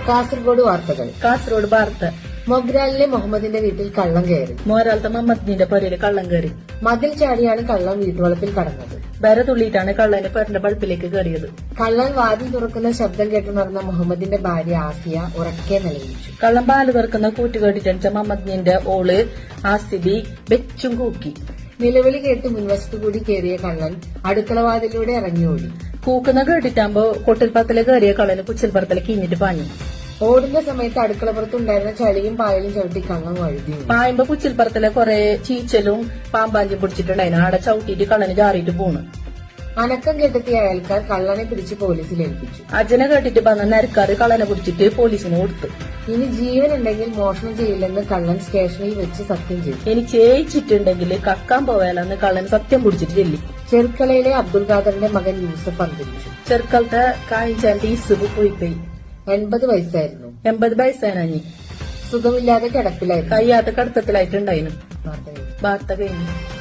കാസർഗോഡ് വാർത്തകൾ. കാസർഗോഡ് വാർത്ത. മൊഗ്രാലിലെ മുഹമ്മദിന്റെ വീട്ടിൽ കള്ളം കയറി. മോരാലത്തെ മുഹമ്മദിന്റെ പെരയില് കള്ളം കയറി. മതിൽ ചാടിയാണ് കള്ളൻ വീട്ടുവളപ്പിൽ കടന്നത്. വര തുള്ളിയിട്ടാണ് കള്ളന് പെരന്റെ പഴുപ്പിലേക്ക് കയറിയത്. കള്ളൻ വാതിൽ തുറക്കുന്ന ശബ്ദം കേട്ടുണർന്ന മുഹമ്മദിന്റെ ഭാര്യ ആസിയ ഉറക്കെ നിലവിളിച്ചു. കള്ളൻ പാല് തുറക്കുന്ന കൂറ്റ് കേട്ടിട്ടണിച്ച മുഹമ്മദിന്റെ ഓള് ആസിബി വെച്ചും കൂക്കി. നിലവിളി കേട്ട് മുൻവശത്തുകൂടി കയറിയ കള്ളൻ അടുക്കളവാതിലൂടെ ഇറങ്ങിയോടി. കൂക്കുന്ന കേട്ടിട്ടാകുമ്പോ കൊട്ടിൽപ്പറത്തില് കയറിയ കള്ളന് കുച്ചിൽപ്പുറത്തില് കിഞ്ഞിട്ട് പാഞ്ഞു. ഓടുന്ന സമയത്ത് അടുക്കളപ്പുറത്തുണ്ടായിരുന്ന ചളിയും പായലും ചവിട്ടി കള്ളൻ വഴുതി. പായുമ്പോ കുച്ചിൽപ്പുറത്തിലെ കുറെ ചീച്ചലും പാമ്പാഞ്ചും പിടിച്ചിട്ടുണ്ടായിരുന്നു. ആടെ ചവിട്ടിയിട്ട് കള്ളന് ജാറിയിട്ട് പോണു. അനക്കം കെട്ടെത്തിയ അയൽക്കാർ കള്ളനെ പിടിച്ച് പോലീസിൽ ഏൽപ്പിച്ചു. അജനെ കേട്ടിട്ട് വന്ന നരക്കാര് കള്ളനെ പിടിച്ചിട്ട് പോലീസിന് കൊടുത്തു. ഇനി ജീവനുണ്ടെങ്കിൽ മോഷണം ചെയ്യില്ലെന്ന് കള്ളൻ സ്റ്റേഷനിൽ വെച്ച് സത്യം ചെയ്തു. ഇനി ചേച്ചിട്ടുണ്ടെങ്കിൽ കക്കാൻ പോയാലെന്ന് കള്ളൻ സത്യം പിടിച്ചിട്ട് ചെല്ലി. ചെർക്കളയിലെ അബ്ദുൽ ഖാദറിന്റെ മകൻ യൂസഫ് അന്തരിച്ചു. ചെറുക്കളത്തെ കായിച്ചാന്റെ ഇസുബ് പോയിപ്പോയി. 80 വയസ്സായിരുന്നു. 80 വയസ്സായി. സുഖമില്ലാതെ കിടപ്പിലായിരുന്നു. കയ്യാത്ത കടത്തത്തിലായിട്ടുണ്ടായിരുന്നു. വാർത്ത കഴിഞ്ഞു.